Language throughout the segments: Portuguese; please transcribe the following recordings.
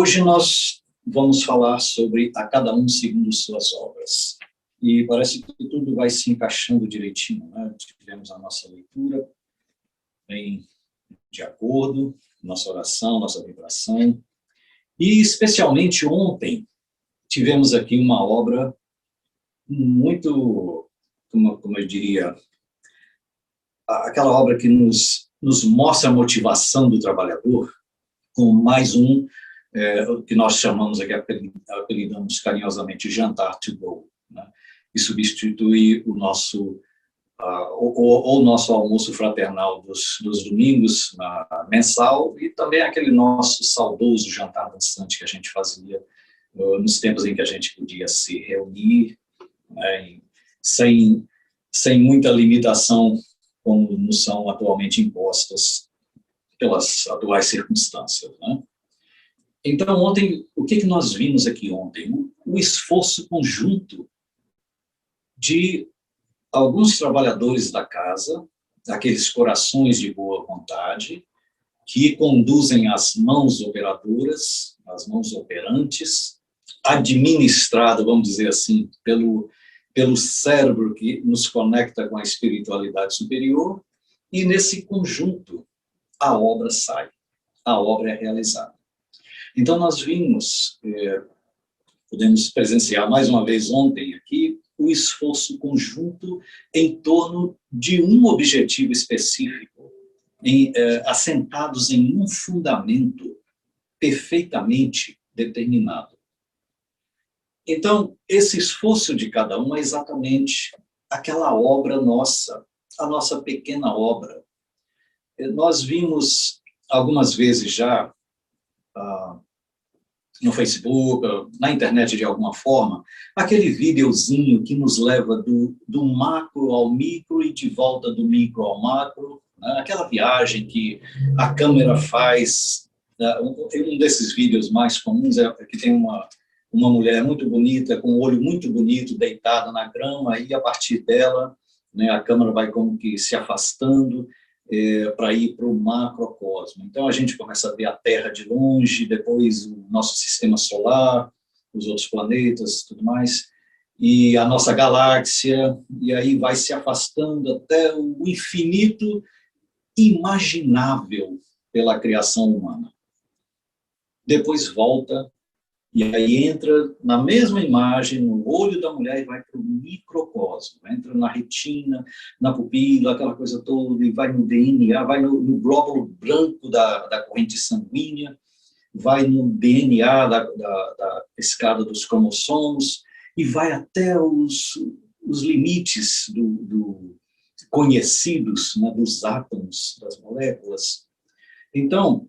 Hoje nós vamos falar sobre a cada um segundo suas obras. E parece que tudo vai se encaixando direitinho, né? Tivemos a nossa leitura bem de acordo, nossa oração, nossa vibração. E especialmente ontem tivemos aqui uma obra muito, como eu diria, aquela obra que nos mostra a motivação do trabalhador, com mais um, que nós chamamos aqui, apelidamos carinhosamente, jantar to go, né? E substitui o nosso, o nosso almoço fraternal dos domingos, mensal, e também aquele nosso saudoso jantar dançante que a gente fazia nos tempos em que a gente podia se reunir, né, sem muita limitação, como nos são atualmente impostas pelas atuais circunstâncias, né? Então, ontem, o que nós vimos aqui ontem? O esforço conjunto de alguns trabalhadores da casa, aqueles corações de boa vontade, que conduzem as mãos operadoras, as mãos operantes, administrado, vamos dizer assim, pelo cérebro que nos conecta com a espiritualidade superior, e nesse conjunto a obra sai, a obra é realizada. Então nós vimos, podemos presenciar mais uma vez ontem aqui, o esforço conjunto em torno de um objetivo específico, assentados em um fundamento perfeitamente determinado. Então, esse esforço de cada um é exatamente aquela obra nossa, a nossa pequena obra. Nós vimos algumas vezes já, no Facebook, na internet de alguma forma, aquele videozinho que nos leva do macro ao micro e de volta do micro ao macro, né? Aquela viagem que a câmera faz, um desses vídeos mais comuns é que tem uma mulher muito bonita, com um olho muito bonito, deitada na grama, e a partir dela, né, a câmera vai como que se afastando, para ir para o macrocosmo. Então a gente começa a ver a Terra de longe, depois o nosso sistema solar, os outros planetas, tudo mais, e a nossa galáxia, e aí vai se afastando até o infinito imaginável pela criação humana. Depois volta, e aí entra na mesma imagem, no olho da mulher, e vai para o microcosmo, entra na retina, na pupila, aquela coisa toda, e vai no DNA, vai no glóbulo branco da corrente sanguínea, vai no DNA da escada dos cromossomos, e vai até os limites conhecidos, né, dos átomos, das moléculas. Então,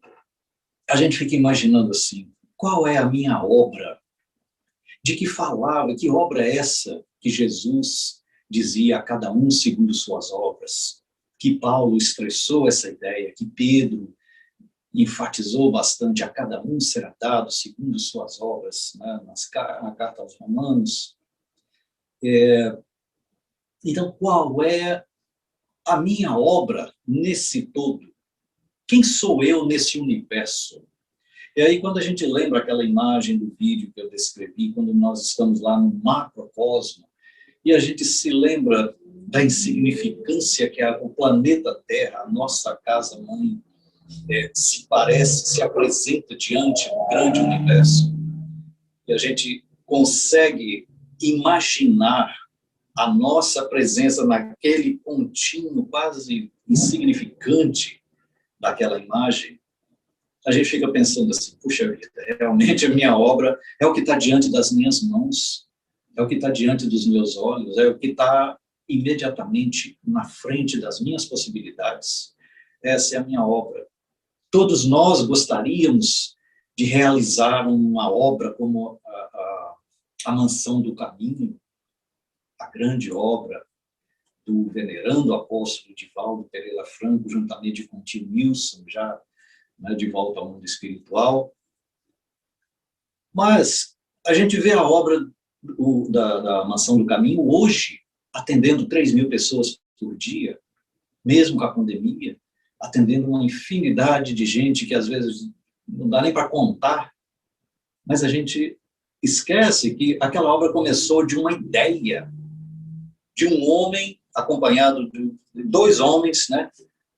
a gente fica imaginando assim, qual é a minha obra? De que falava? Que obra é essa que Jesus dizia a cada um segundo suas obras? Que Paulo expressou essa ideia, que Pedro enfatizou bastante, a cada um será dado segundo suas obras, né, na carta aos Romanos. Então, qual é a minha obra nesse todo? Quem sou eu nesse universo? E aí, quando a gente lembra aquela imagem do vídeo que eu descrevi, quando nós estamos lá no macrocosmo, e a gente se lembra da insignificância que o planeta Terra, a nossa casa-mãe, se apresenta diante do grande universo, e a gente consegue imaginar a nossa presença naquele pontinho quase insignificante daquela imagem, a gente fica pensando assim, puxa vida, realmente a minha obra é o que está diante das minhas mãos, é o que está diante dos meus olhos, é o que está imediatamente na frente das minhas possibilidades. Essa é a minha obra. Todos nós gostaríamos de realizar uma obra como a Mansão do Caminho, a grande obra do venerando apóstolo Divaldo Pereira Franco, juntamente com o tio Nilson, já, né, de volta ao mundo espiritual. Mas a gente vê a obra da Mansão do Caminho hoje, atendendo 3.000 pessoas por dia, mesmo com a pandemia, atendendo uma infinidade de gente que às vezes não dá nem para contar, Mas a gente esquece que aquela obra começou de uma ideia, de um homem acompanhado de dois homens, né?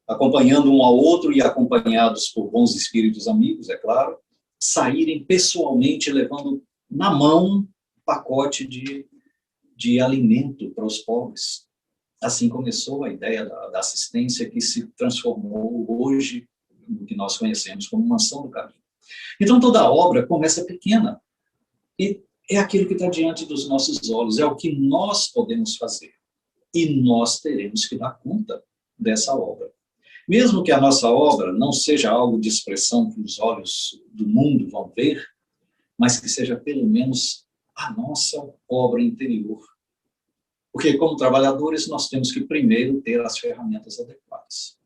Acompanhando um ao outro e acompanhados por bons espíritos amigos, é claro, saírem pessoalmente levando na mão um pacote de alimento para os pobres. Assim começou a ideia da assistência que se transformou hoje no que nós conhecemos como Mansão do Caminho. Então, toda obra começa pequena e é aquilo que está diante dos nossos olhos, é o que nós podemos fazer e nós teremos que dar conta dessa obra. Mesmo que a nossa obra não seja algo de expressão que os olhos do mundo vão ver, mas que seja pelo menos a nossa obra interior. Porque, como trabalhadores, nós temos que primeiro ter as ferramentas adequadas.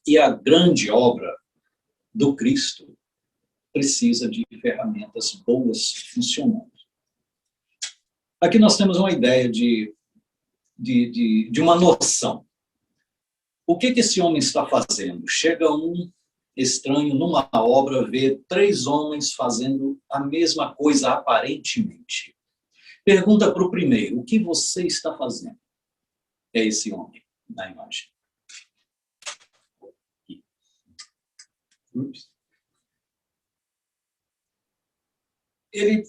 E a grande obra do Cristo precisa de ferramentas boas funcionando. Aqui nós temos uma ideia de uma noção. O que esse homem está fazendo? Chega um estranho numa obra, vê 3 homens fazendo a mesma coisa aparentemente. Pergunta para o primeiro, o que você está fazendo? É esse homem na imagem. Ele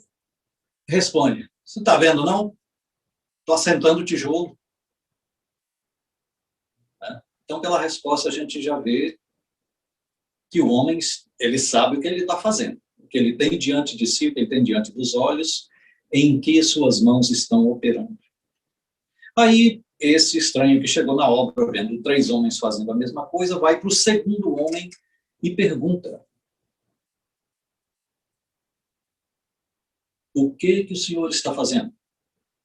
responde, você está vendo não? Estou assentando tijolo. Então, pela resposta, a gente já vê que o homem, ele sabe o que ele está fazendo, o que ele tem diante de si, o que ele tem diante dos olhos, em que suas mãos estão operando. Aí, esse estranho que chegou na obra, vendo 3 homens fazendo a mesma coisa, vai para o segundo homem e pergunta, o que o senhor está fazendo?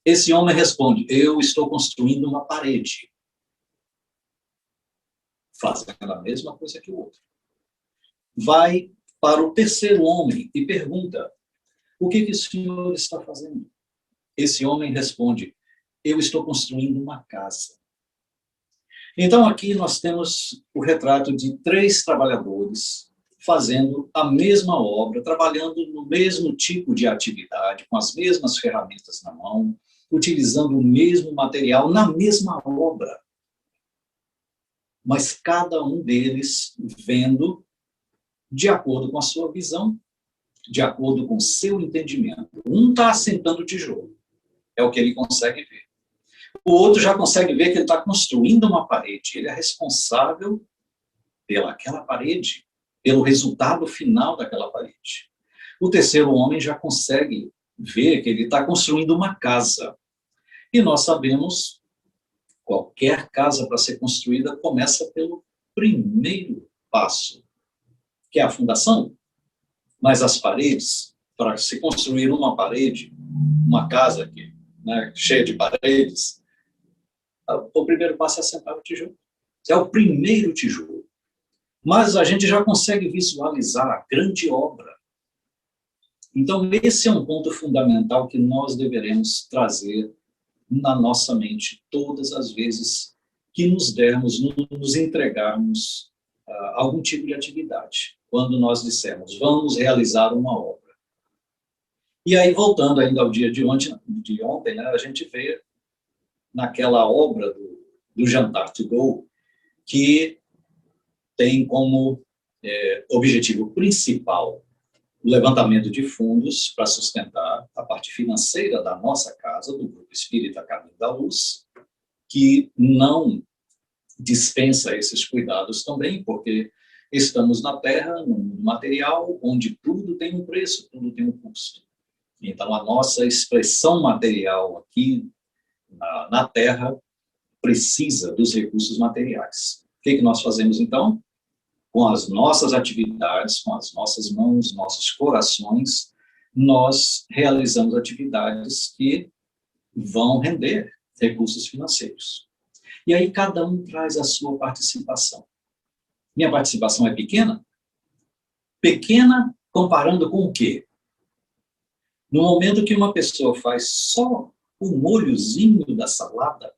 Esse homem responde, eu estou construindo uma parede. Fazendo a mesma coisa que o outro. Vai para o terceiro homem e pergunta, o que o senhor está fazendo? Esse homem responde, eu estou construindo uma casa. Então, aqui nós temos o retrato de 3 trabalhadores fazendo a mesma obra, trabalhando no mesmo tipo de atividade, com as mesmas ferramentas na mão, utilizando o mesmo material na mesma obra. Mas cada um deles vendo de acordo com a sua visão, de acordo com o seu entendimento. Um está assentando tijolo, é o que ele consegue ver. O outro já consegue ver que ele está construindo uma parede, ele é responsável pelaquela parede, pelo resultado final daquela parede. O terceiro homem já consegue ver que ele está construindo uma casa. E nós sabemos, qualquer casa para ser construída começa pelo primeiro passo, que é a fundação. Mas as paredes, para se construir uma parede, uma casa aqui, né, cheia de paredes, o primeiro passo é assentar o tijolo. É o primeiro tijolo. Mas a gente já consegue visualizar a grande obra. Então, esse é um ponto fundamental que nós deveremos trazer na nossa mente todas as vezes que nos dermos, nos entregarmos a algum tipo de atividade. Quando nós dissermos, vamos realizar uma obra. E aí, voltando ainda ao dia de ontem, né, a gente vê naquela obra do Jantar to Go, que tem como objetivo principal o levantamento de fundos para sustentar a parte financeira da nossa casa, do Grupo Espírita Caminho da Luz, que não dispensa esses cuidados também, porque estamos na Terra, no mundo material, onde tudo tem um preço, tudo tem um custo. Então, a nossa expressão material aqui na Terra precisa dos recursos materiais. O que nós fazemos, então? Com as nossas atividades, com as nossas mãos, nossos corações, nós realizamos atividades que vão render recursos financeiros. E aí cada um traz a sua participação. Minha participação é pequena? Pequena comparando com o quê? No momento que uma pessoa faz só o molhozinho da salada,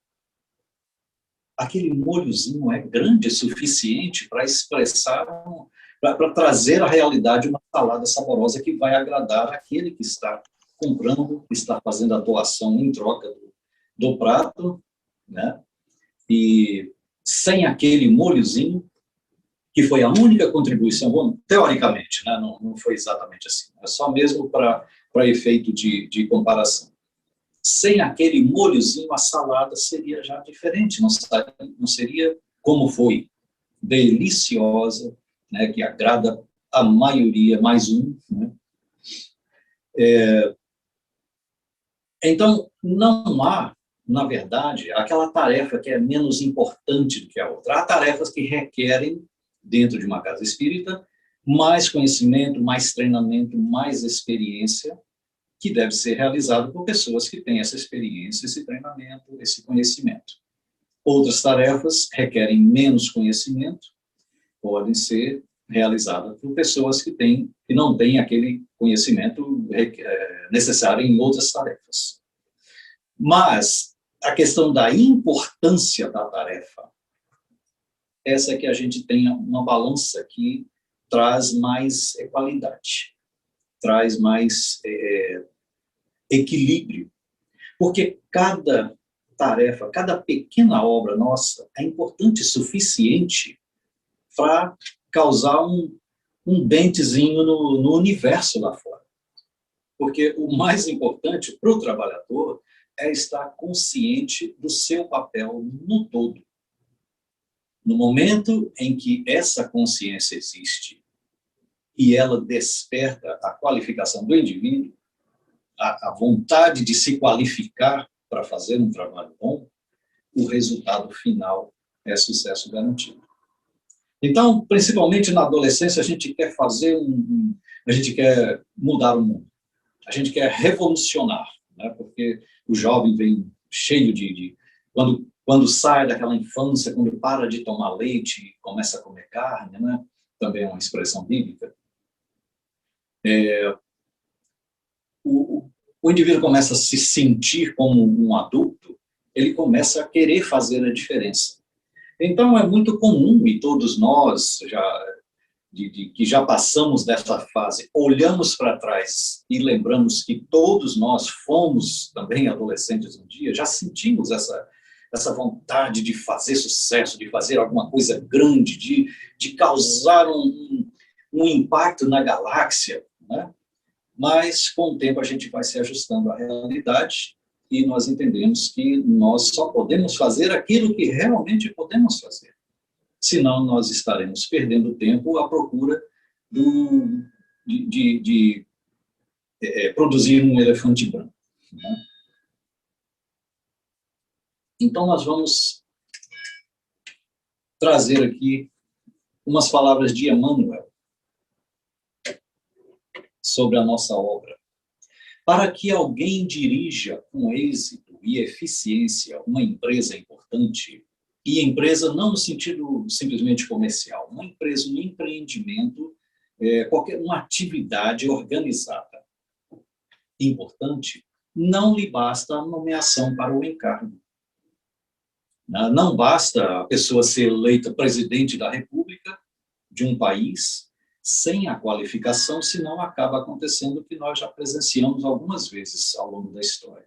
aquele molhozinho é grande o suficiente para expressar para trazer à realidade uma salada saborosa que vai agradar aquele que está comprando, que está fazendo a doação em troca do prato, né? E sem aquele molhozinho, que foi a única contribuição, bom, teoricamente, né? Não foi exatamente assim, é só mesmo para efeito de comparação. Sem aquele molhozinho, a salada seria já diferente, não seria como foi, deliciosa, né, que agrada a maioria, mais um. Né? Então, não há, na verdade, aquela tarefa que é menos importante do que a outra. Há tarefas que requerem, dentro de uma casa espírita, mais conhecimento, mais treinamento, mais experiência, que deve ser realizado por pessoas que têm essa experiência, esse treinamento, esse conhecimento. Outras tarefas requerem menos conhecimento, podem ser realizadas por pessoas que não têm aquele conhecimento necessário em outras tarefas. Mas a questão da importância da tarefa, essa é que a gente tem uma balança que traz mais qualidade, traz mais equilíbrio, porque cada tarefa, cada pequena obra nossa é importante o suficiente para causar um dentezinho no universo lá fora. Porque o mais importante para o trabalhador é estar consciente do seu papel no todo. No momento em que essa consciência existe e ela desperta a qualificação do indivíduo, a vontade de se qualificar para fazer um trabalho bom, o resultado final é sucesso garantido. Então, principalmente na adolescência, a gente quer a gente quer mudar o mundo, a gente quer revolucionar, né? Porque o jovem vem cheio quando sai daquela infância, quando para de tomar leite e começa a comer carne, né? Também é uma expressão bíblica. O indivíduo começa a se sentir como um adulto, ele começa a querer fazer a diferença. Então, é muito comum, e todos nós que já passamos dessa fase, olhamos para trás e lembramos que todos nós fomos também adolescentes um dia, já sentimos essa vontade de fazer sucesso, de fazer alguma coisa grande, de causar um impacto na galáxia, né? Mas, com o tempo, a gente vai se ajustando à realidade e nós entendemos que nós só podemos fazer aquilo que realmente podemos fazer. Senão, nós estaremos perdendo tempo à procura de produzir um elefante branco. Né? Então, nós vamos trazer aqui umas palavras de Emmanuel sobre a nossa obra. Para que alguém dirija com êxito e eficiência uma empresa importante, e empresa não no sentido simplesmente comercial, uma empresa, um empreendimento, uma atividade organizada importante, não lhe basta a nomeação para o encargo. Não basta a pessoa ser eleita presidente da República de um país sem a qualificação, senão acaba acontecendo o que nós já presenciamos algumas vezes ao longo da história.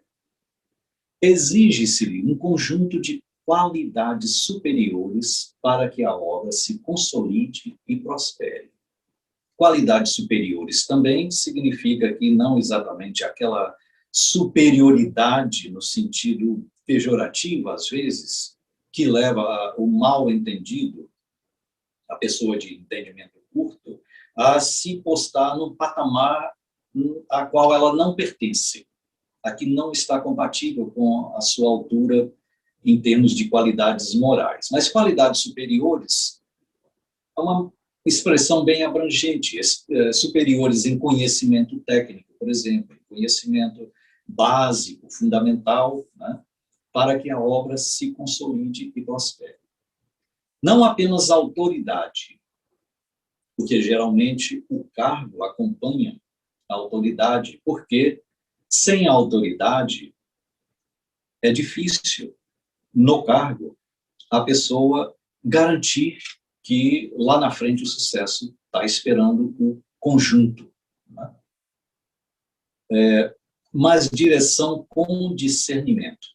Exige-se-lhe um conjunto de qualidades superiores para que a obra se consolide e prospere. Qualidades superiores também significa que não exatamente aquela superioridade no sentido pejorativo, às vezes, que leva o mal entendido, a pessoa de entendimento curto, a se postar num patamar a qual ela não pertence, a que não está compatível com a sua altura em termos de qualidades morais. Mas qualidades superiores é uma expressão bem abrangente, superiores em conhecimento técnico, por exemplo, conhecimento básico, fundamental, né, para que a obra se consolide e prospere. Não apenas autoridade, porque geralmente o cargo acompanha a autoridade, porque sem a autoridade é difícil, no cargo, a pessoa garantir que lá na frente o sucesso está esperando o conjunto, né? Mas direção com discernimento.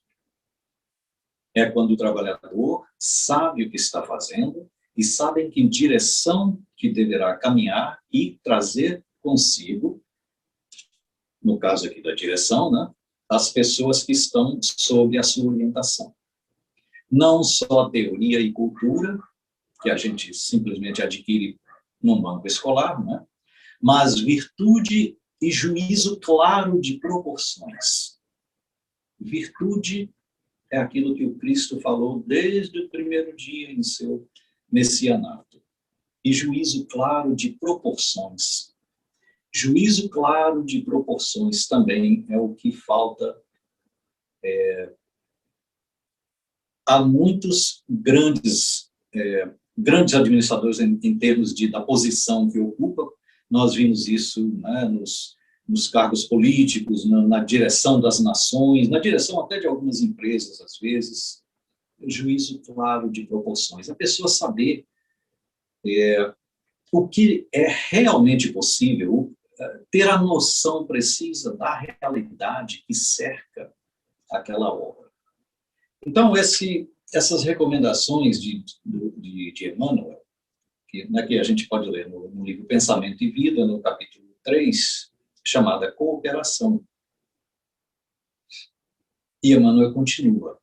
É quando o trabalhador sabe o que está fazendo e sabe em que direção que deverá caminhar e trazer consigo, no caso aqui da direção, né, as pessoas que estão sob a sua orientação. Não só teoria e cultura, que a gente simplesmente adquire num banco escolar, né, mas virtude e juízo claro de proporções. Virtude é aquilo que o Cristo falou desde o primeiro dia em seu messianato. E juízo claro de proporções. Juízo claro de proporções também é o que falta a muitos grandes administradores em termos da posição que ocupa. Nós vimos isso, né, nos cargos políticos, na direção das nações, na direção até de algumas empresas, às vezes. Juízo claro de proporções. A pessoa saber o que é realmente possível, ter a noção precisa da realidade que cerca aquela obra. Então, essas recomendações de Emmanuel, que a gente pode ler no livro Pensamento e Vida, no capítulo 3, chamada Cooperação. E Emmanuel continua.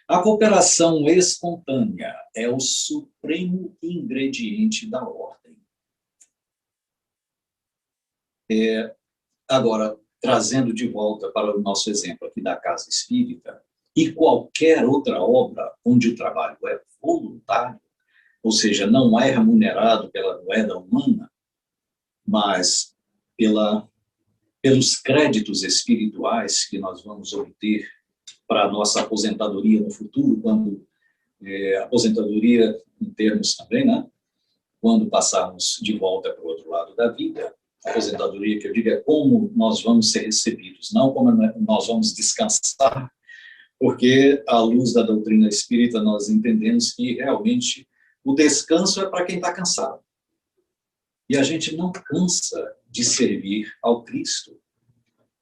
A cooperação espontânea é o supremo ingrediente da ordem. Agora, trazendo de volta para o nosso exemplo aqui da Casa Espírita, e qualquer outra obra onde o trabalho é voluntário, ou seja, não é remunerado pela moeda humana, mas pelos créditos espirituais que nós vamos obter para a nossa aposentadoria no futuro, quando aposentadoria em termos também, né? Quando passarmos de volta para o outro lado da vida, a aposentadoria que eu digo é como nós vamos ser recebidos, não como nós vamos descansar, porque à luz da doutrina espírita nós entendemos que realmente o descanso é para quem está cansado. E a gente não cansa de servir ao Cristo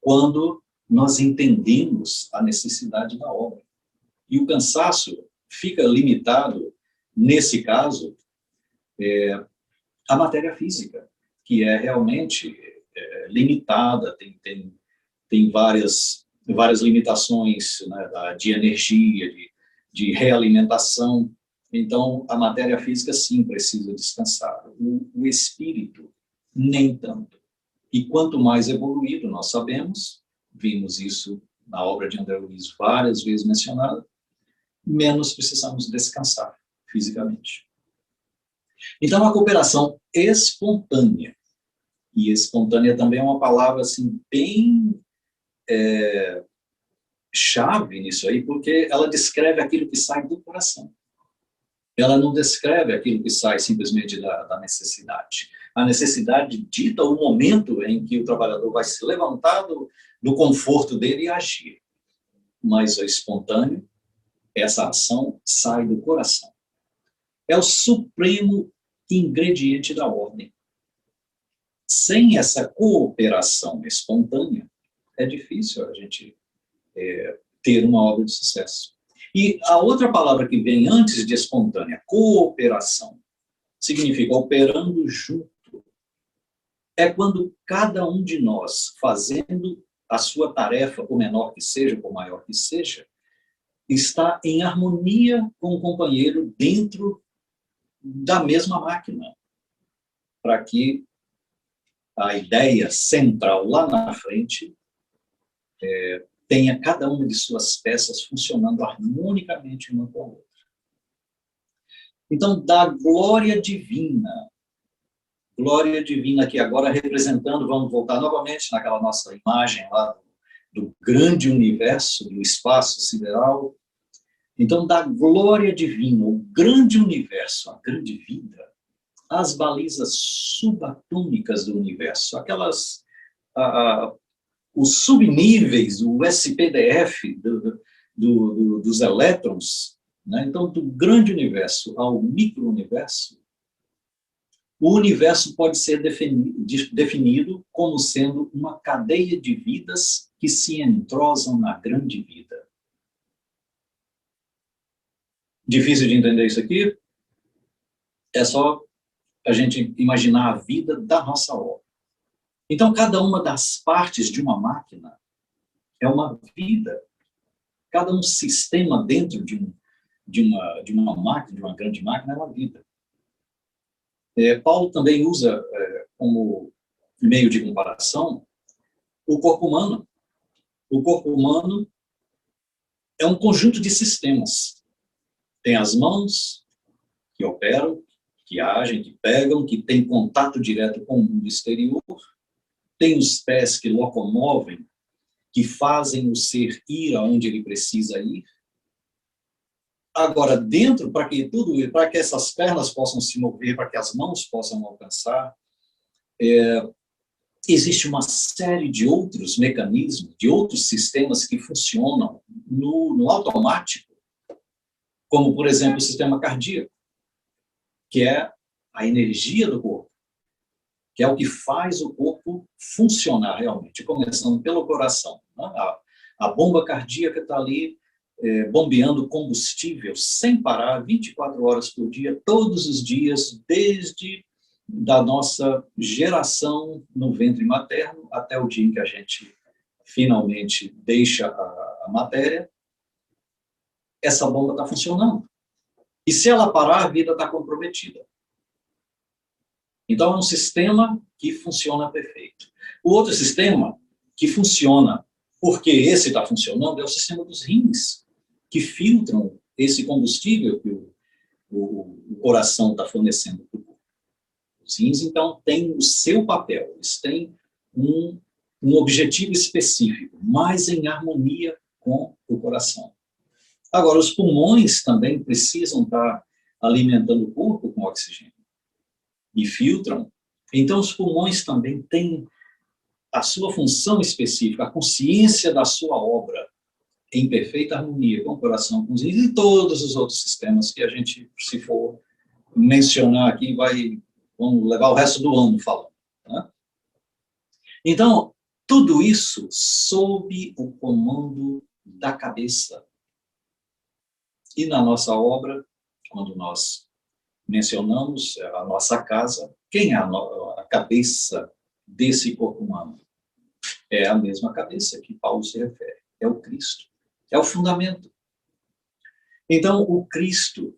quando nós entendemos a necessidade da obra. E o cansaço fica limitado, nesse caso, à matéria física, que é realmente limitada, tem várias limitações, né, de energia, de realimentação. Então, a matéria física, sim, precisa descansar. O espírito, nem tanto. E quanto mais evoluído, nós sabemos, vimos isso na obra de André Luiz várias vezes mencionada, menos precisamos descansar fisicamente. Então, a cooperação espontânea, e espontânea também é uma palavra assim, bem chave nisso aí, porque ela descreve aquilo que sai do coração. Ela não descreve aquilo que sai simplesmente da necessidade. A necessidade dita o momento em que o trabalhador vai se levantar do conforto dele e agir. Mas o espontâneo, essa ação sai do coração. É o supremo ingrediente da ordem. Sem essa cooperação espontânea, é difícil a gente ter uma obra de sucesso. E a outra palavra que vem antes de espontânea, cooperação, significa operando junto. É quando cada um de nós, fazendo a sua tarefa, por menor que seja, por maior que seja, está em harmonia com o companheiro dentro da mesma máquina, para que a ideia central lá na frente tenha cada uma de suas peças funcionando harmonicamente uma com a outra. Então, da glória divina aqui agora representando, vamos voltar novamente naquela nossa imagem lá do grande universo, do espaço sideral. Então, da glória divina, o grande universo, a grande vida, as balizas subatômicas do universo, aquelas os subníveis, o SPDF dos elétrons, né? Então, do grande universo ao micro-universo, O universo pode ser definido como sendo uma cadeia de vidas que se entrosam na grande vida. Difícil de entender isso aqui? É só a gente imaginar a vida da nossa obra. Então, cada uma das partes de uma máquina é uma vida. Cada um sistema dentro de uma máquina, de uma grande máquina, é uma vida. Paulo também usa como meio de comparação o corpo humano. O corpo humano é um conjunto de sistemas. Tem as mãos, que operam, que agem, que pegam, que têm contato direto com o mundo exterior. Tem os pés que locomovem, que fazem o ser ir aonde ele precisa ir. Agora, dentro, para que essas pernas possam se mover, para que as mãos possam alcançar, existe uma série de outros mecanismos, de outros sistemas que funcionam no automático, como, por exemplo, o sistema cardíaco, que é a energia do corpo, que é o que faz o corpo funcionar realmente, começando pelo coração. Né? A bomba cardíaca está ali bombeando combustível sem parar, 24 horas por dia, todos os dias, desde da nossa geração no ventre materno até o dia em que a gente finalmente deixa a matéria, essa bomba está funcionando. E se ela parar, a vida está comprometida. Então, é um sistema que funciona perfeito. O outro sistema que funciona, porque esse está funcionando, é o sistema dos rins, que filtram esse combustível que o coração está fornecendo para o corpo. Os rins, então, têm o seu papel, eles têm um objetivo específico, mais em harmonia com o coração. Agora, os pulmões também precisam estar alimentando o corpo com oxigênio e filtram. Então, os pulmões também têm a sua função específica, a consciência da sua obra em perfeita harmonia com o coração, com os rins e todos os outros sistemas que a gente, se for mencionar aqui, vamos levar o resto do ano falando. Né? Então, tudo isso sob o comando da cabeça. E na nossa obra, quando nós mencionamos a nossa casa, quem é a cabeça desse corpo humano? É a mesma cabeça que Paulo se refere, é o Cristo, é o fundamento. Então, o Cristo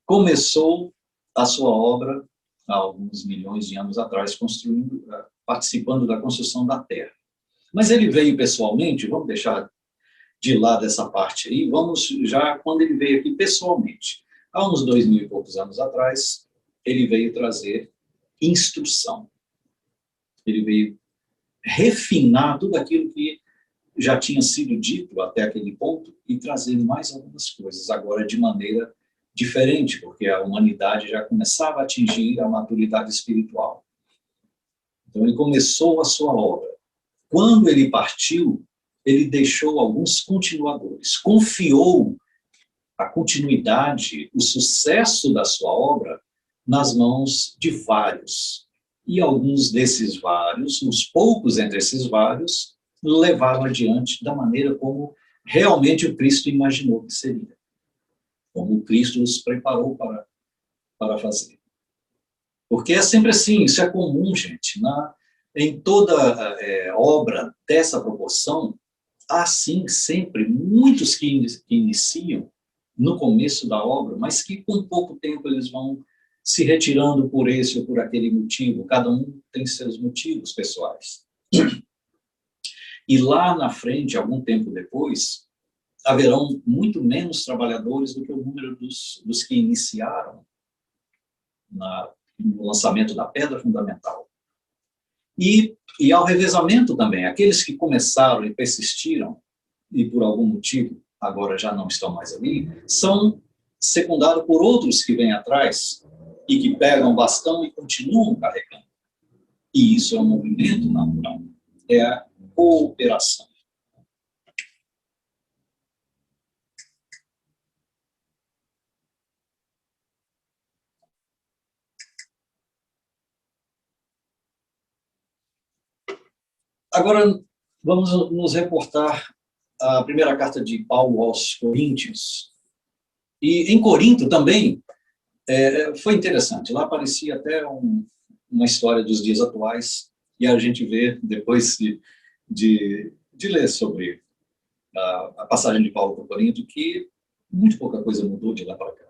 começou a sua obra há alguns milhões de anos atrás, participando da construção da Terra. Mas ele veio pessoalmente, vamos deixar de lado essa parte aí, vamos já, quando ele veio aqui pessoalmente, há uns 2000 e poucos anos atrás, ele veio trazer instrução. Ele veio refinar tudo aquilo que já tinha sido dito até aquele ponto e trazer mais algumas coisas, agora de maneira diferente, porque a humanidade já começava a atingir a maturidade espiritual. Então, ele começou a sua obra. Quando ele partiu, ele deixou alguns continuadores, confiou a continuidade, o sucesso da sua obra nas mãos de vários. E alguns desses vários, uns poucos entre esses vários, levaram adiante da maneira como realmente o Cristo imaginou que seria. Como o Cristo os preparou para fazer. Porque é sempre assim, isso é comum, gente. Em toda obra dessa proporção, há sim sempre muitos que iniciam no começo da obra, mas que com pouco tempo eles vão se retirando por esse ou por aquele motivo. Cada um tem seus motivos pessoais. E lá na frente, algum tempo depois, haverão muito menos trabalhadores do que o número dos que iniciaram no lançamento da pedra fundamental. E ao revezamento também, aqueles que começaram e persistiram, e por algum motivo agora já não estão mais ali, são secundados por outros que vêm atrás e que pegam o bastão e continuam carregando. E isso é um movimento natural, é a cooperação. Agora, vamos nos reportar à primeira carta de Paulo aos Coríntios. E em Corinto também foi interessante. Lá aparecia até uma história dos dias atuais, e a gente vê, depois de ler sobre a passagem de Paulo para Corinto, que muito pouca coisa mudou de lá para cá.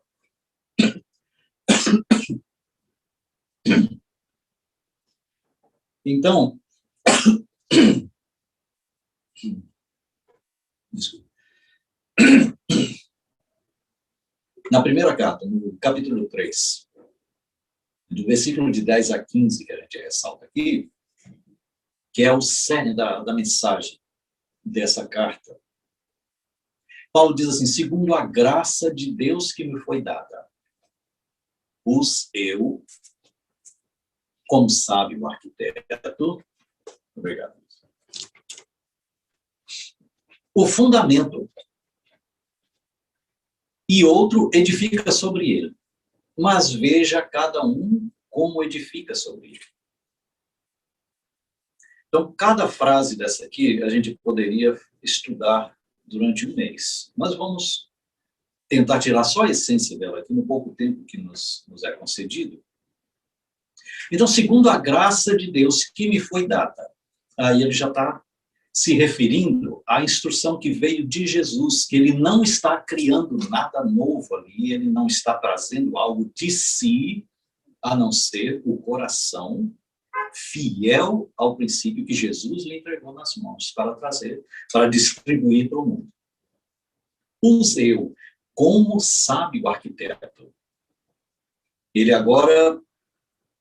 Então, desculpa. Na primeira carta, no capítulo 3, do versículo de 10 a 15, que a gente ressalta aqui, que é o cerne da mensagem dessa carta, Paulo diz assim: segundo a graça de Deus que me foi dada, eu, como sabe o arquiteto, obrigado, o fundamento, e outro edifica sobre ele. Mas veja cada um como edifica sobre ele. Então, cada frase dessa aqui, a gente poderia estudar durante um mês. Mas vamos tentar tirar só a essência dela aqui, no pouco tempo que nos é concedido. Então, segundo a graça de Deus que me foi dada, aí ele já está se referindo à instrução que veio de Jesus, que ele não está criando nada novo ali, ele não está trazendo algo de si, a não ser o coração fiel ao princípio que Jesus lhe entregou nas mãos para trazer, para distribuir para o mundo. Eu, como sabe o arquiteto, ele agora,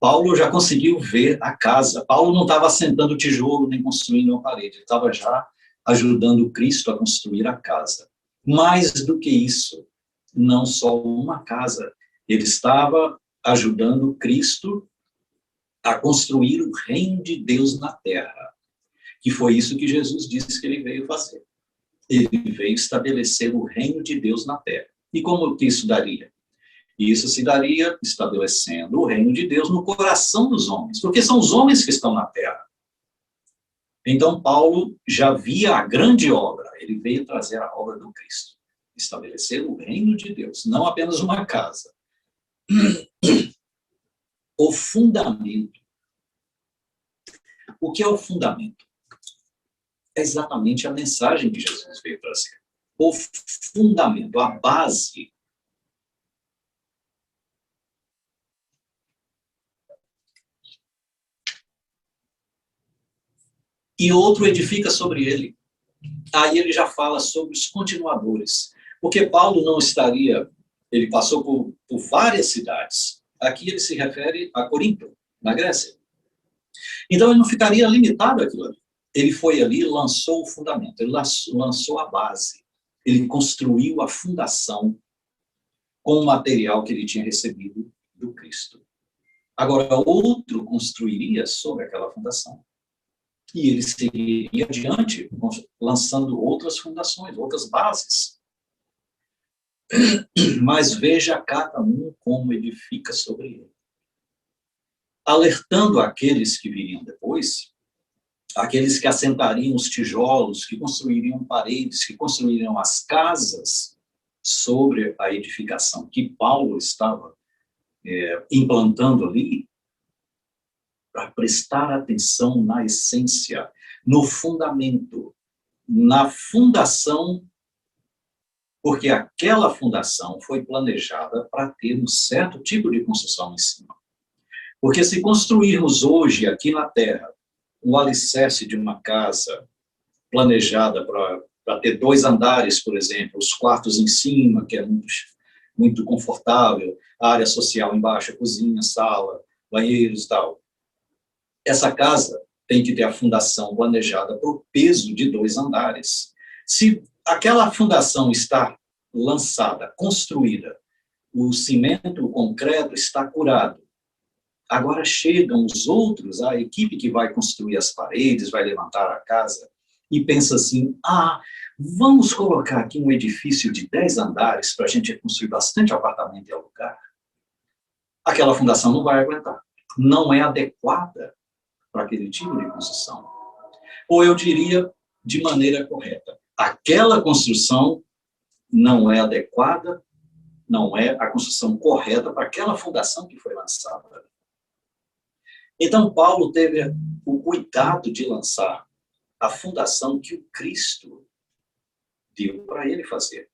Paulo já conseguiu ver a casa. Paulo não estava assentando tijolo nem construindo uma parede, ele estava já ajudando Cristo a construir a casa. Mais do que isso, não só uma casa, ele estava ajudando Cristo a construir o reino de Deus na terra, que foi isso que Jesus disse que ele veio fazer. Ele veio estabelecer o reino de Deus na terra. E como que isso daria? Isso se daria estabelecendo o reino de Deus no coração dos homens, porque são os homens que estão na terra. Então, Paulo já via a grande obra, ele veio trazer a obra do Cristo, estabelecer o reino de Deus, não apenas uma casa. O fundamento. O que é o fundamento? É exatamente a mensagem que Jesus veio trazer. O fundamento, a base. E outro edifica sobre ele. Aí ele já fala sobre os continuadores. Porque Paulo não estaria, ele passou por várias cidades. Aqui ele se refere a Corinto, na Grécia. Então ele não ficaria limitado àquilo ali. Ele foi ali e lançou o fundamento, ele lançou a base. Ele construiu a fundação com o material que ele tinha recebido do Cristo. Agora, outro construiria sobre aquela fundação. E ele seguiria adiante, lançando outras fundações, outras bases. Mas veja cada um como edifica sobre ele. Alertando aqueles que viriam depois, aqueles que assentariam os tijolos, que construiriam paredes, que construiriam as casas sobre a edificação que Paulo estava implantando ali, para prestar atenção na essência, no fundamento, na fundação, porque aquela fundação foi planejada para ter um certo tipo de construção em cima. Porque se construirmos hoje, aqui na Terra, um alicerce de uma casa planejada para ter 2 andares, por exemplo, os quartos em cima, que é muito confortável, a área social embaixo, cozinha, sala, banheiros e tal. Essa casa tem que ter a fundação planejada para o peso de 2 andares. Se aquela fundação está lançada, construída, o cimento, o concreto está curado, agora chegam os outros, a equipe que vai construir as paredes, vai levantar a casa, e pensa assim, vamos colocar aqui um edifício de 10 andares para a gente construir bastante apartamento e alugar. Aquela fundação não vai aguentar. Não é adequada para aquele tipo de construção. Ou eu diria de maneira correta. Aquela construção não é adequada, não é a construção correta para aquela fundação que foi lançada. Então, Paulo teve o cuidado de lançar a fundação que o Cristo deu para ele fazer.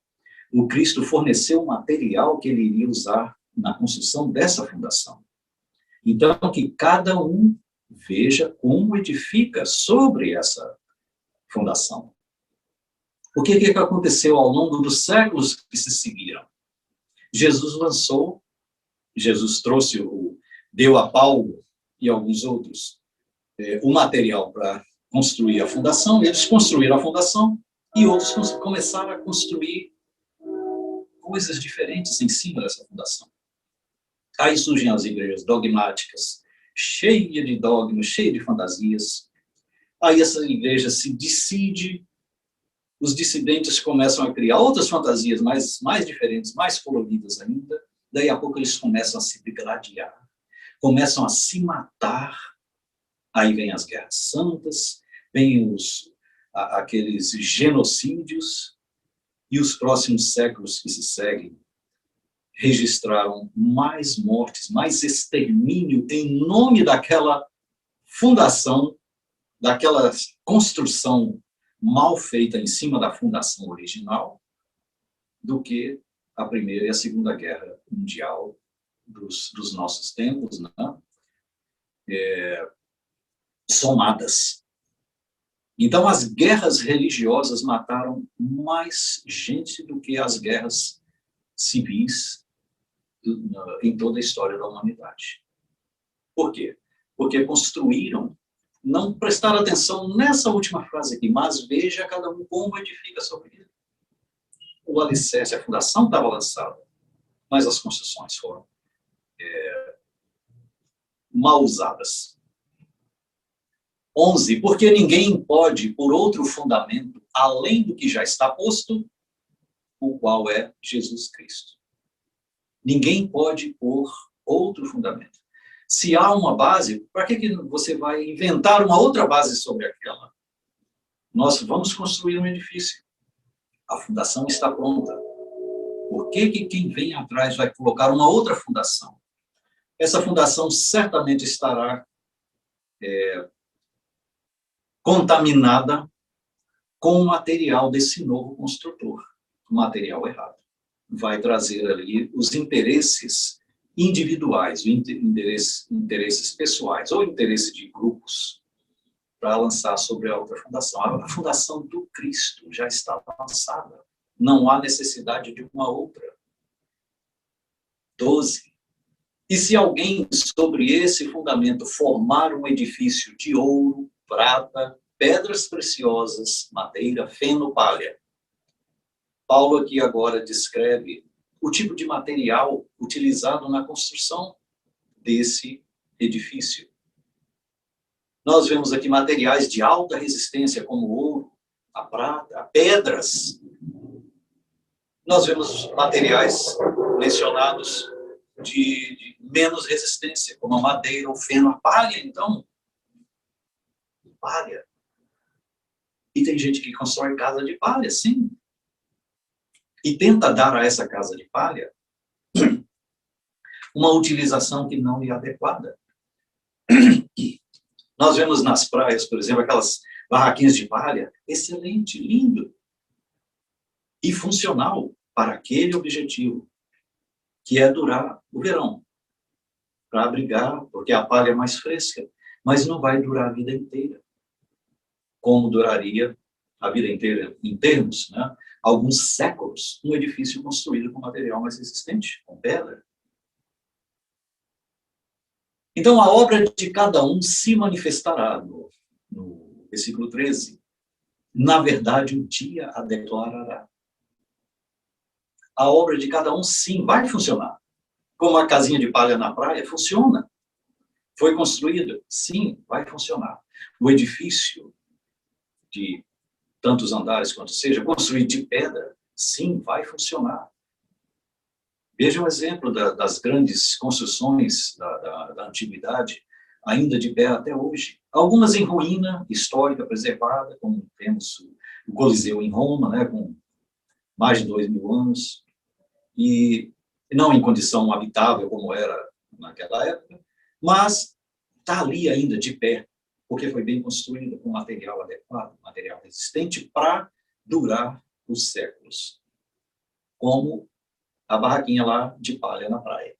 O Cristo forneceu o material que ele iria usar na construção dessa fundação. Então, que cada um veja como edifica sobre essa fundação. O que aconteceu ao longo dos séculos que se seguiram? Jesus trouxe, deu a Paulo e alguns outros o material para construir a fundação, eles construíram a fundação e outros começaram a construir coisas diferentes em cima dessa fundação. Aí surgem as igrejas dogmáticas, cheias de dogmas, cheias de fantasias. Aí essa igreja se decide, os dissidentes começam a criar outras fantasias mais diferentes, mais coloridas ainda. Daí a pouco eles começam a se degladiar, começam a se matar. Aí vem as guerras santas, vem aqueles genocídios, e os próximos séculos que se seguem registraram mais mortes, mais extermínio em nome daquela fundação, daquela construção mal feita em cima da fundação original, do que a Primeira e a Segunda Guerra Mundial dos nossos tempos, né? Somadas. Então, as guerras religiosas mataram mais gente do que as guerras civis em toda a história da humanidade. Por quê? Porque construíram, não prestaram atenção nessa última frase aqui, mas veja cada um como edifica sobre ele. O alicerce, a fundação estava lançada, mas as construções foram mal usadas. 11, porque ninguém pode por outro fundamento, além do que já está posto, o qual é Jesus Cristo. Ninguém pode pôr outro fundamento. Se há uma base, para que você vai inventar uma outra base sobre aquela? Nós vamos construir um edifício. A fundação está pronta. Por que quem vem atrás vai colocar uma outra fundação? Essa fundação certamente estará contaminada com o material desse novo construtor, o material errado. Vai trazer ali os interesses individuais, interesses pessoais, ou interesse de grupos, para lançar sobre a outra fundação. A fundação do Cristo já está lançada. Não há necessidade de uma outra. 12. E se alguém, sobre esse fundamento, formar um edifício de ouro, prata, pedras preciosas, madeira, feno, palha. Paulo aqui agora descreve o tipo de material utilizado na construção desse edifício. Nós vemos aqui materiais de alta resistência, como o ouro, a prata, pedras. Nós vemos materiais mencionados de menos resistência, como a madeira, o feno, a palha, então. Palha. E tem gente que constrói casa de palha, sim. E tenta dar a essa casa de palha uma utilização que não é adequada. Nós vemos nas praias, por exemplo, aquelas barraquinhas de palha, excelente, lindo e funcional para aquele objetivo, que é durar o verão, para abrigar, porque a palha é mais fresca, mas não vai durar a vida inteira, como duraria a vida inteira, em termos, né, alguns séculos, um edifício construído com material mais resistente, com pedra. Então, a obra de cada um se manifestará, no versículo 13. Na verdade, o dia a declarará. A obra de cada um, sim, vai funcionar. Como a casinha de palha na praia, funciona. Foi construída? Sim, vai funcionar. O edifício de tantos andares quanto seja, construído de pedra, sim, vai funcionar. Veja um exemplo das grandes construções da antiguidade, ainda de pé até hoje. Algumas em ruína histórica preservada, como temos o Coliseu em Roma, né, com mais de 2.000 anos, e não em condição habitável como era naquela época, mas está ali ainda de pé, porque foi bem construída com material adequado, material resistente para durar os séculos, como a barraquinha lá de palha na praia,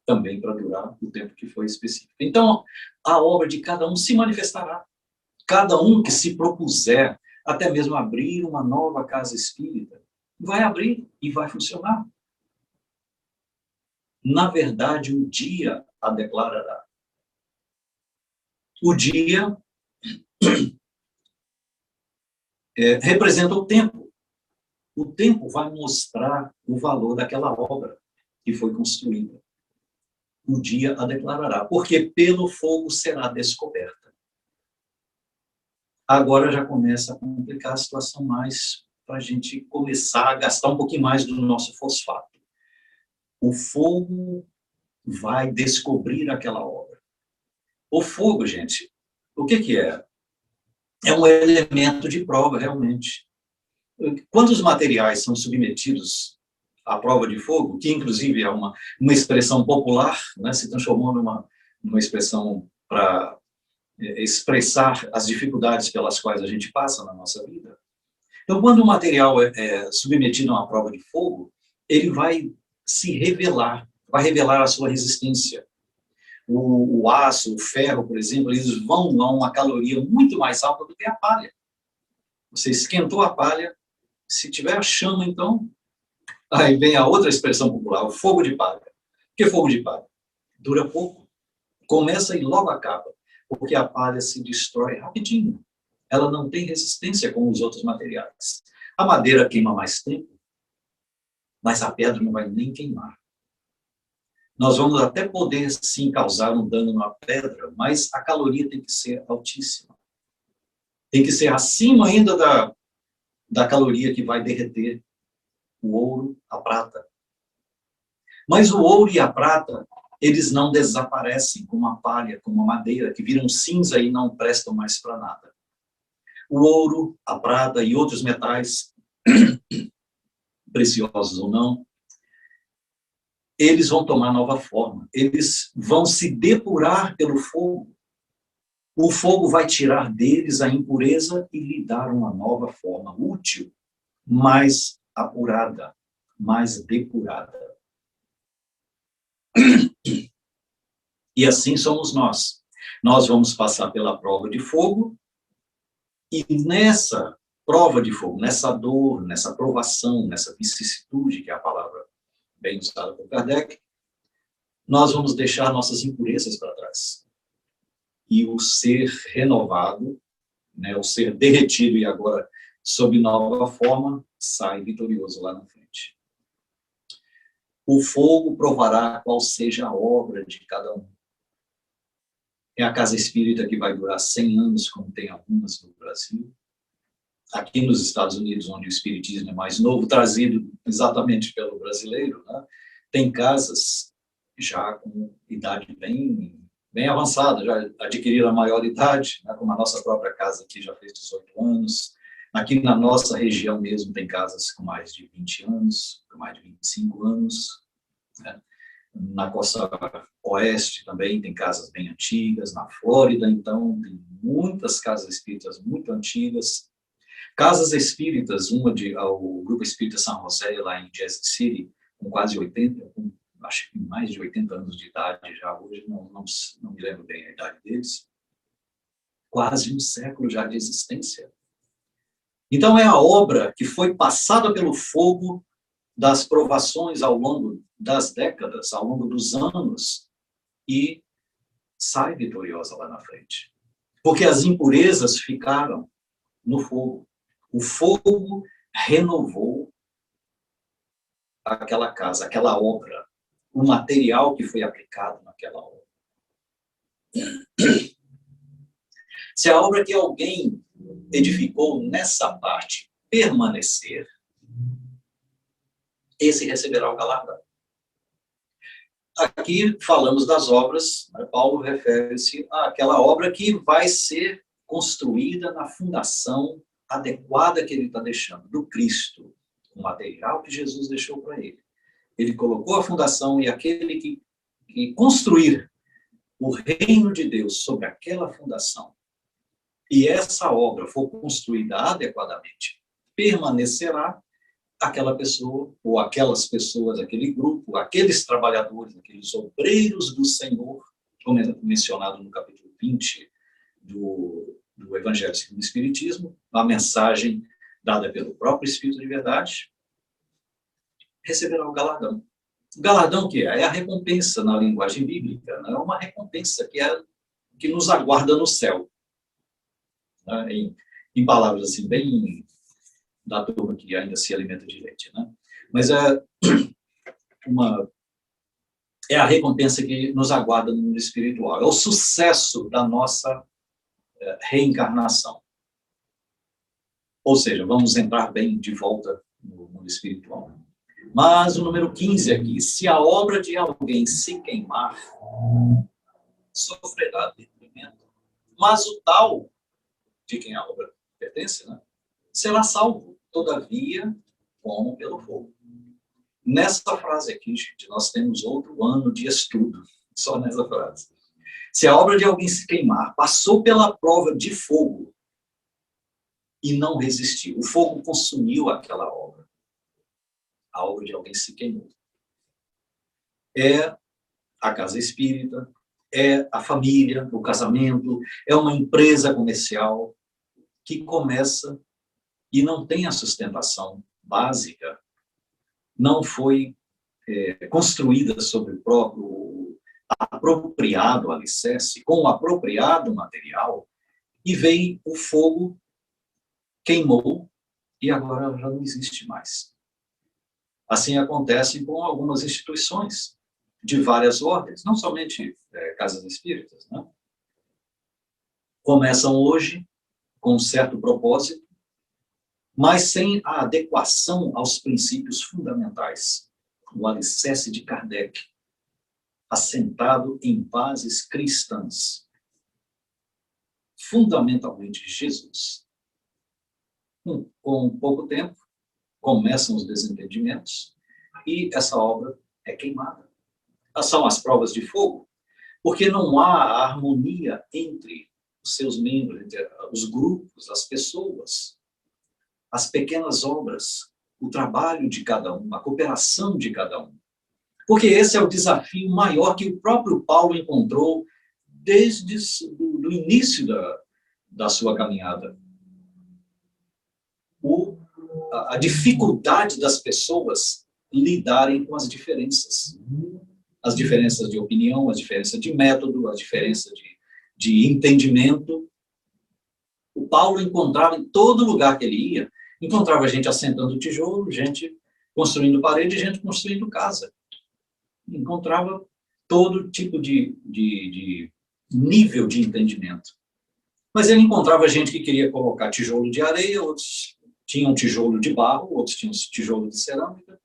também para durar o tempo que foi específico. Então, a obra de cada um se manifestará. Cada um que se propuser, até mesmo abrir uma nova casa espírita, vai abrir e vai funcionar. Na verdade, o dia a declarará. O dia representa o tempo. O tempo vai mostrar o valor daquela obra que foi construída. O dia a declarará, porque pelo fogo será descoberta. Agora já começa a complicar a situação mais para a gente começar a gastar um pouquinho mais do nosso fosfato. O fogo vai descobrir aquela obra. O fogo, gente, o que é? É um elemento de prova, realmente. Quando os materiais são submetidos à prova de fogo, que inclusive é uma expressão popular, né, se transformou numa expressão para expressar as dificuldades pelas quais a gente passa na nossa vida. Então, quando o material é submetido a uma prova de fogo, ele vai se revelar, vai revelar a sua resistência. O aço, o ferro, por exemplo, eles vão a uma caloria muito mais alta do que a palha. Você esquentou a palha, se tiver a chama, então, aí vem a outra expressão popular, o fogo de palha. Por que fogo de palha? Dura pouco, começa e logo acaba, porque a palha se destrói rapidinho. Ela não tem resistência como os outros materiais. A madeira queima mais tempo, mas a pedra não vai nem queimar. Nós vamos até poder, sim, causar um dano na pedra, mas a caloria tem que ser altíssima. Tem que ser acima ainda da caloria que vai derreter o ouro, a prata. Mas o ouro e a prata, eles não desaparecem como a palha, como a madeira, que viram cinza e não prestam mais para nada. O ouro, a prata e outros metais, preciosos ou não, eles vão tomar nova forma. Eles vão se depurar pelo fogo. O fogo vai tirar deles a impureza e lhe dar uma nova forma útil, mais apurada, mais depurada. E assim somos nós. Nós vamos passar pela prova de fogo, e nessa prova de fogo, nessa dor, nessa provação, nessa vicissitude, que é a palavra bem usada por Kardec, nós vamos deixar nossas impurezas para trás. E o ser renovado, né, o ser derretido e agora sob nova forma, sai vitorioso lá na frente. O fogo provará qual seja a obra de cada um. É a casa espírita que vai durar 100 anos, como tem algumas no Brasil. Aqui nos Estados Unidos, onde o espiritismo é mais novo, trazido exatamente pelo brasileiro, né, tem casas já com idade bem avançada, já adquiriram a maior idade, né, como a nossa própria casa aqui já fez 18 anos. Aqui na nossa região mesmo tem casas com mais de 20 anos, com mais de 25 anos, né. Na costa oeste também tem casas bem antigas, na Flórida, então, tem muitas casas espíritas muito antigas. Casas espíritas, o Grupo Espírita São José, lá em Jersey City, com quase 80, acho que mais de 80 anos de idade já hoje, não me lembro bem a idade deles, quase um século já de existência. Então, é a obra que foi passada pelo fogo das provações ao longo das décadas, ao longo dos anos, e sai vitoriosa lá na frente. Porque as impurezas ficaram no fogo. O fogo renovou aquela casa, aquela obra, o material que foi aplicado naquela obra. Se a obra que alguém edificou nessa parte permanecer, esse receberá o galardão. aqui falamos das obras, né? Paulo refere-se àquela obra que vai ser construída na fundação adequada que ele está deixando, do Cristo, o material que Jesus deixou para ele. Ele colocou a fundação e aquele que construir o reino de Deus sobre aquela fundação, e essa obra for construída adequadamente, permanecerá aquela pessoa, ou aquelas pessoas, aquele grupo, aqueles trabalhadores, aqueles obreiros do Senhor, como é mencionado no capítulo 20 do Evangelho segundo o Espiritismo, a mensagem dada pelo próprio Espírito de Verdade, receberá o galardão. O galardão que é? É a recompensa na linguagem bíblica, né? É uma recompensa que nos aguarda no céu. Né? Em palavras assim, bem da turma que ainda se alimenta de leite, né? Mas é a recompensa que nos aguarda no mundo espiritual, é o sucesso da nossa reencarnação. Ou seja, vamos entrar bem de volta no mundo espiritual. Mas o número 15 aqui, se a obra de alguém se queimar, sofrerá detrimento, mas o tal de quem a obra pertence, né, será salvo, todavia, como pelo fogo. Nessa frase aqui, gente, nós temos outro ano de estudo, só nessa frase. Se a obra de alguém se queimar, passou pela prova de fogo e não resistiu, o fogo consumiu aquela obra, a obra de alguém se queimou. É a casa espírita, é a família, o casamento, é uma empresa comercial que começa e não tem a sustentação básica, não foi construída sobre o próprio apropriado alicerce, com o apropriado material, e veio o fogo, queimou, e agora já não existe mais. Assim acontece com algumas instituições de várias ordens, não somente casas espíritas, né? Começam hoje com um certo propósito, mas sem a adequação aos princípios fundamentais, o alicerce de Kardec, assentado em bases cristãs, fundamentalmente Jesus. Com pouco tempo, começam os desentendimentos e essa obra é queimada. São as provas de fogo, porque não há harmonia entre os seus membros, entre os grupos, as pessoas, as pequenas obras, o trabalho de cada um, a cooperação de cada um. Porque esse é o desafio maior que o próprio Paulo encontrou desde o início da sua caminhada. A dificuldade das pessoas lidarem com as diferenças. As diferenças de opinião, as diferenças de método, as diferenças de entendimento. O Paulo encontrava em todo lugar que ele ia, encontrava gente assentando tijolo, gente construindo parede, gente construindo casa. Encontrava todo tipo de nível de entendimento. Mas ele encontrava gente que queria colocar tijolo de areia, outros tinham tijolo de barro, outros tinham tijolo de cerâmica.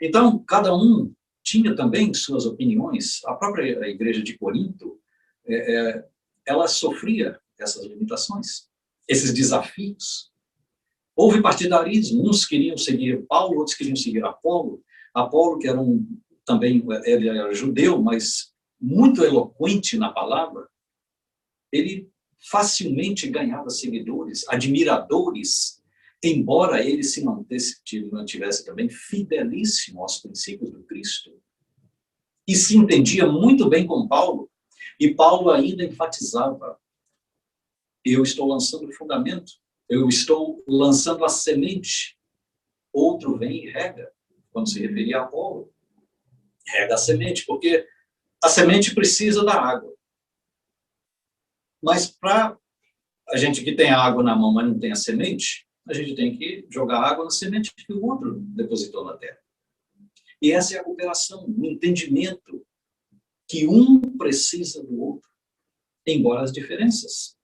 Então, cada um tinha também suas opiniões. A própria igreja de Corinto, ela sofria essas limitações, esses desafios. Houve partidarismo, uns queriam seguir Paulo, outros queriam seguir Apolo. Apolo, que era também, ele era judeu, mas muito eloquente na palavra, ele facilmente ganhava seguidores, admiradores, embora ele se mantivesse também fidelíssimo aos princípios do Cristo. E se entendia muito bem com Paulo, e Paulo ainda enfatizava: eu estou lançando o fundamento, eu estou lançando a semente, outro vem e rega, quando se referia a Apolo. Rega a semente, porque a semente precisa da água. Mas para a gente que tem a água na mão, mas não tem a semente, a gente tem que jogar água na semente que o outro depositou na terra. E essa é a cooperação, o entendimento que um precisa do outro, embora as diferenças.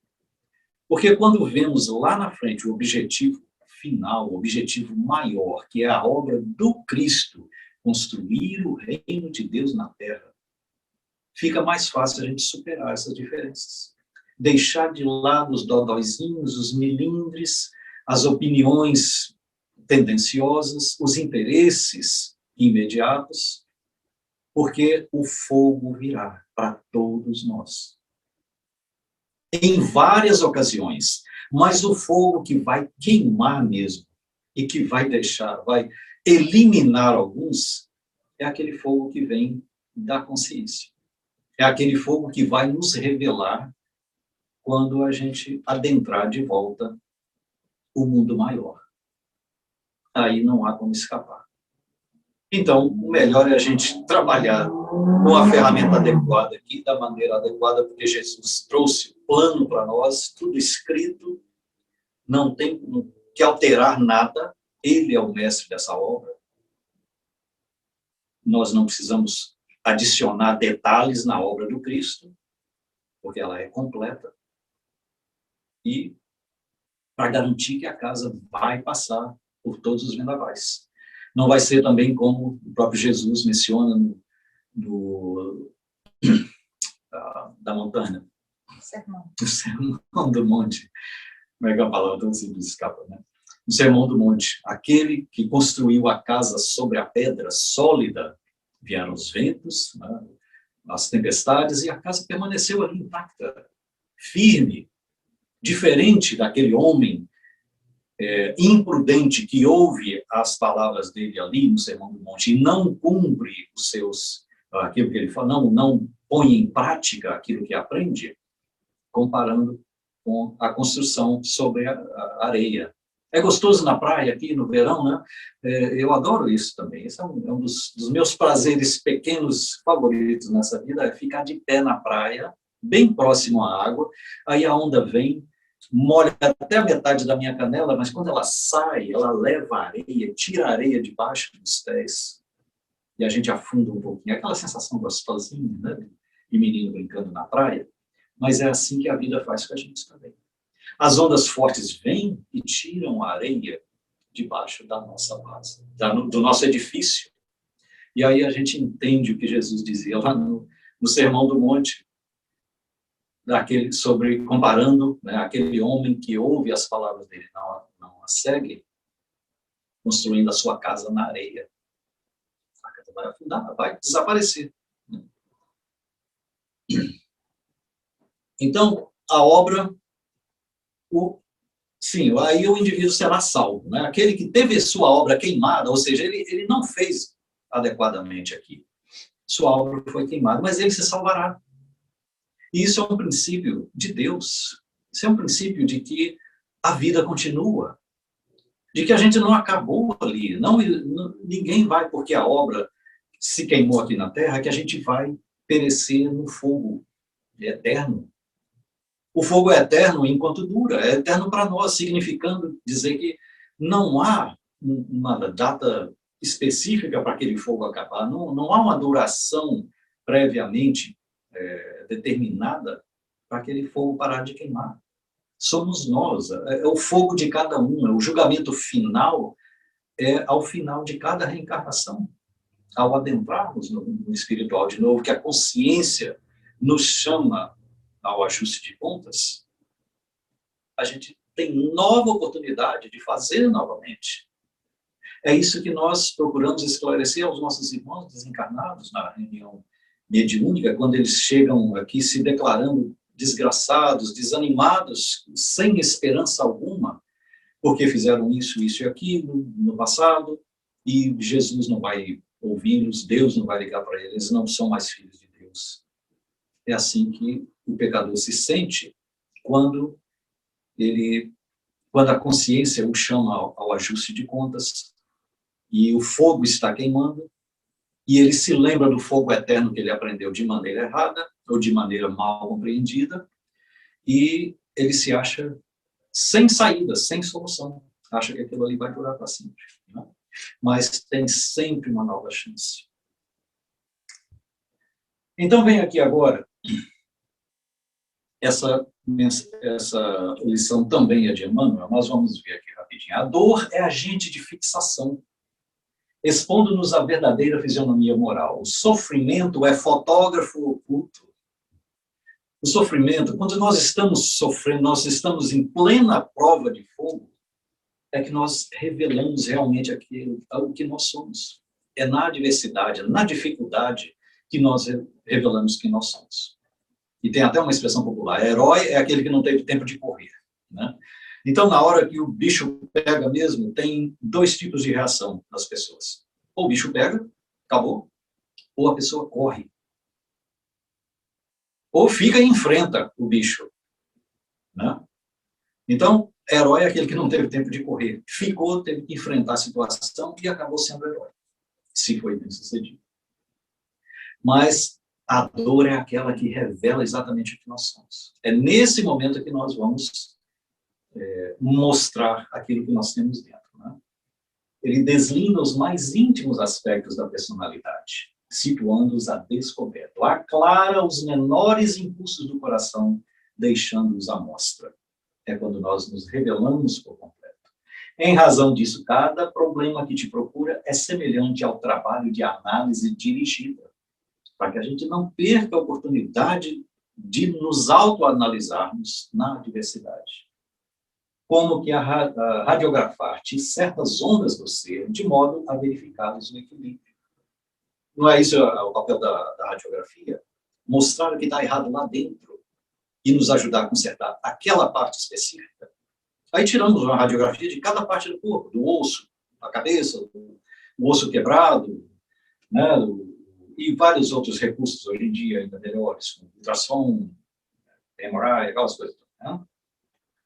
Porque quando vemos lá na frente o objetivo final, o objetivo maior, que é a obra do Cristo, construir o reino de Deus na terra, fica mais fácil a gente superar essas diferenças. Deixar de lado os dodóizinhos, os milindres, as opiniões tendenciosas, os interesses imediatos, porque o fogo virá para todos nós. Em várias ocasiões, mas o fogo que vai queimar mesmo, e que vai eliminar alguns, é aquele fogo que vem da consciência. É aquele fogo que vai nos revelar quando a gente adentrar de volta o mundo maior. Aí não há como escapar. Então, o melhor é a gente trabalhar com a ferramenta adequada aqui, da maneira adequada, porque Jesus trouxe o plano para nós, tudo escrito, não tem que alterar nada, ele é o mestre dessa obra. Nós não precisamos adicionar detalhes na obra do Cristo, porque ela é completa. E para garantir que a casa vai passar por todos os vendavais. Não vai ser também como o próprio Jesus menciona da montanha. O Sermão do Monte. Como é que é a palavra tão simples escapa, né? O Sermão do Monte. Aquele que construiu a casa sobre a pedra sólida, vieram os ventos, né, as tempestades, e a casa permaneceu ali intacta, firme, diferente daquele homem imprudente que ouve as palavras dele ali no Sermão do Monte e não cumpre aquilo que ele fala, não põe em prática aquilo que aprende, comparando com a construção sobre a areia. É gostoso na praia aqui no verão, né? Eu adoro isso também. Esse é um dos meus prazeres pequenos favoritos nessa vida, é ficar de pé na praia, bem próximo à água, aí a onda vem, molha até a metade da minha canela, mas quando ela sai, ela leva a areia, tira a areia debaixo dos pés, e a gente afunda um pouquinho. Aquela sensação gostosinha, né? De menino brincando na praia. Mas é assim que a vida faz com a gente também. As ondas fortes vêm e tiram a areia debaixo da nossa base, do nosso edifício. E aí a gente entende o que Jesus dizia lá no Sermão do Monte, comparando, né, aquele homem que ouve as palavras dele, não as segue, construindo a sua casa na areia. A casa vai afundar, vai desaparecer. Então, a obra, sim, aí o indivíduo será salvo, né? Aquele que teve sua obra queimada, ou seja, ele não fez adequadamente aqui. Sua obra foi queimada, mas ele se salvará. E isso é um princípio de Deus. Isso é um princípio de que a vida continua, de que a gente não acabou ali. Ninguém vai, porque a obra se queimou aqui na terra, que a gente vai perecer no fogo eterno. O fogo é eterno enquanto dura, é eterno para nós, significando dizer que não há uma data específica para aquele fogo acabar, não há uma duração previamente determinada para aquele fogo parar de queimar. Somos nós, é o fogo de cada um, é o julgamento final, ao final de cada reencarnação, ao adentrarmos no espiritual de novo, que a consciência nos chama ao ajuste de contas, a gente tem nova oportunidade de fazer novamente. É isso que nós procuramos esclarecer aos nossos irmãos desencarnados na reunião mediúnica, quando eles chegam aqui se declarando desgraçados, desanimados, sem esperança alguma, porque fizeram isso e aquilo no passado, e Jesus não vai ouvi-los, Deus não vai ligar para eles, eles não são mais filhos de Deus. É assim que o pecador se sente quando a consciência o chama ao ajuste de contas, e o fogo está queimando, e ele se lembra do fogo eterno que ele aprendeu de maneira errada, ou de maneira mal compreendida, e ele se acha sem saída, sem solução. Acha que aquilo ali vai durar para sempre. Né? Mas tem sempre uma nova chance. Então, vem aqui agora, essa lição também é de Emmanuel, nós vamos ver aqui rapidinho. A dor é agente de fixação. expondo-nos à verdadeira fisionomia moral. O sofrimento é fotógrafo oculto. O sofrimento, quando nós estamos sofrendo, nós estamos em plena prova de fogo, é que nós revelamos realmente o que nós somos. É na adversidade, na dificuldade, que nós revelamos quem nós somos. E tem até uma expressão popular: herói é aquele que não teve tempo de correr, né? Então, na hora que o bicho pega mesmo, tem dois tipos de reação das pessoas. Ou o bicho pega, acabou, ou a pessoa corre. Ou fica e enfrenta o bicho, né? Então, herói é aquele que não teve tempo de correr. Ficou, teve que enfrentar a situação e acabou sendo herói, se foi bem sucedido. Mas a dor é aquela que revela exatamente o que nós somos. É nesse momento que nós vamos mostrar aquilo que nós temos dentro, né? Ele deslinda os mais íntimos aspectos da personalidade, situando-os a descoberto. Aclara os menores impulsos do coração, deixando-os à mostra. É quando nós nos revelamos por completo. Em razão disso, cada problema que te procura é semelhante ao trabalho de análise dirigida, para que a gente não perca a oportunidade de nos autoanalisarmos na adversidade. Como que a radiografar-te certas ondas do ser, de modo a verificar-lhes o equilíbrio. Não é isso o papel da radiografia? Mostrar o que está errado lá dentro e nos ajudar a consertar aquela parte específica. Aí tiramos uma radiografia de cada parte do corpo, do osso, da cabeça, do osso quebrado, né, e vários outros recursos hoje em dia ainda melhores, como ultrassom, MRI, aquelas coisas. Né?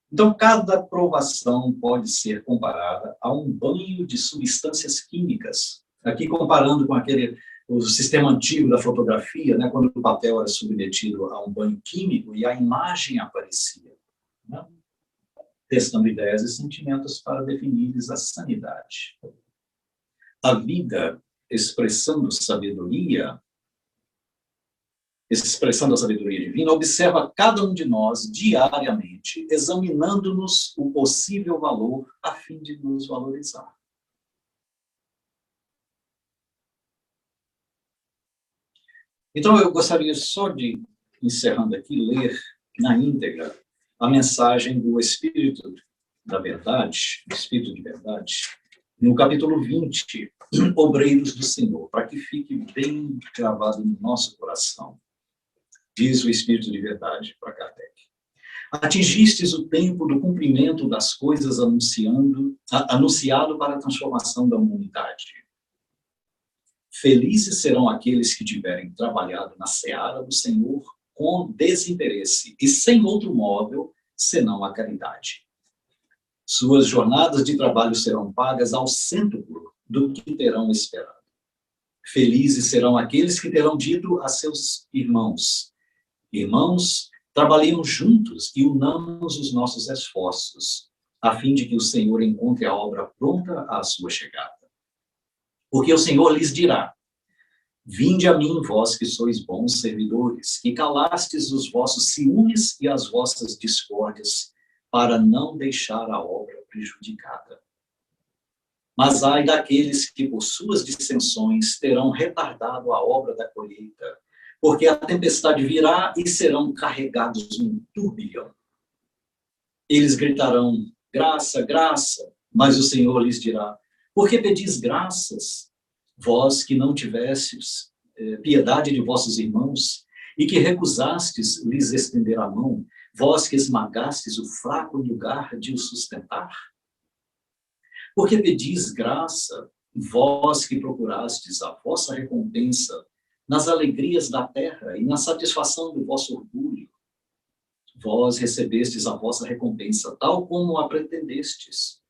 Então, cada provação pode ser comparada a um banho de substâncias químicas. Aqui comparando com o sistema antigo da fotografia, né, quando o papel era submetido a um banho químico e a imagem aparecia, né, testando ideias e sentimentos para definir-lhes a sanidade. A vida, expressando a sabedoria divina, observa cada um de nós diariamente, examinando-nos o possível valor a fim de nos valorizar. Então, eu gostaria só de, encerrando aqui, ler na íntegra a mensagem do Espírito da Verdade, Espírito de Verdade, no capítulo 20, Obreiros do Senhor, para que fique bem gravado no nosso coração. Diz o Espírito de Verdade para Kardec. Atingistes o tempo do cumprimento das coisas anunciado para a transformação da humanidade. Felizes serão aqueles que tiverem trabalhado na seara do Senhor com desinteresse e sem outro móvel senão a caridade. Suas jornadas de trabalho serão pagas ao cêntuplo do que terão esperado. Felizes serão aqueles que terão dito a seus irmãos: irmãos, trabalhemos juntos e unamos os nossos esforços, a fim de que o Senhor encontre a obra pronta à sua chegada. Porque o Senhor lhes dirá: vinde a mim, vós que sois bons servidores, que calastes os vossos ciúmes e as vossas discórdias, para não deixar a obra prejudicada. Mas ai daqueles que, por suas dissensões, terão retardado a obra da colheita, porque a tempestade virá e serão carregados num turbilhão. Eles gritarão: graça, graça, mas o Senhor lhes dirá: por que pedis graças, vós que não tivestes piedade de vossos irmãos, e que recusastes lhes estender a mão, vós que esmagastes o fraco em lugar de o sustentar? Por que pedis graça, vós que procurastes a vossa recompensa nas alegrias da terra e na satisfação do vosso orgulho? Vós recebestes a vossa recompensa, tal como a pretendestes.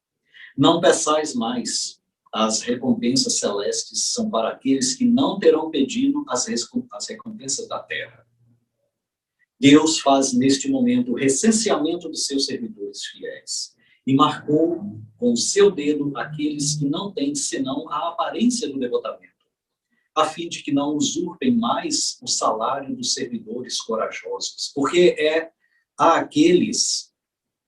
Não peçais mais. As recompensas celestes são para aqueles que não terão pedido as recompensas da terra. Deus faz neste momento o recenseamento dos seus servidores fiéis e marcou com o seu dedo aqueles que não têm senão a aparência do devotamento, a fim de que não usurpem mais o salário dos servidores corajosos, porque é a aqueles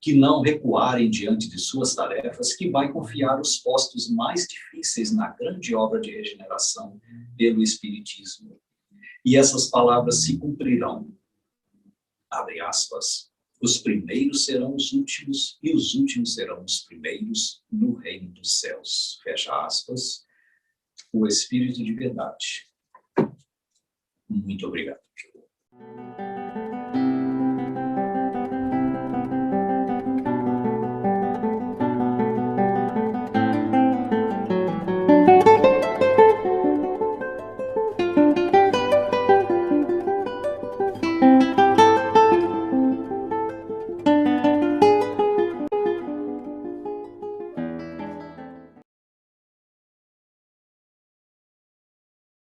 que não recuarem diante de suas tarefas, que vai confiar os postos mais difíceis na grande obra de regeneração pelo Espiritismo. E essas palavras se cumprirão. Abre aspas. Os primeiros serão os últimos e os últimos serão os primeiros no reino dos céus. Fecha aspas. O Espírito de Verdade. Muito obrigado.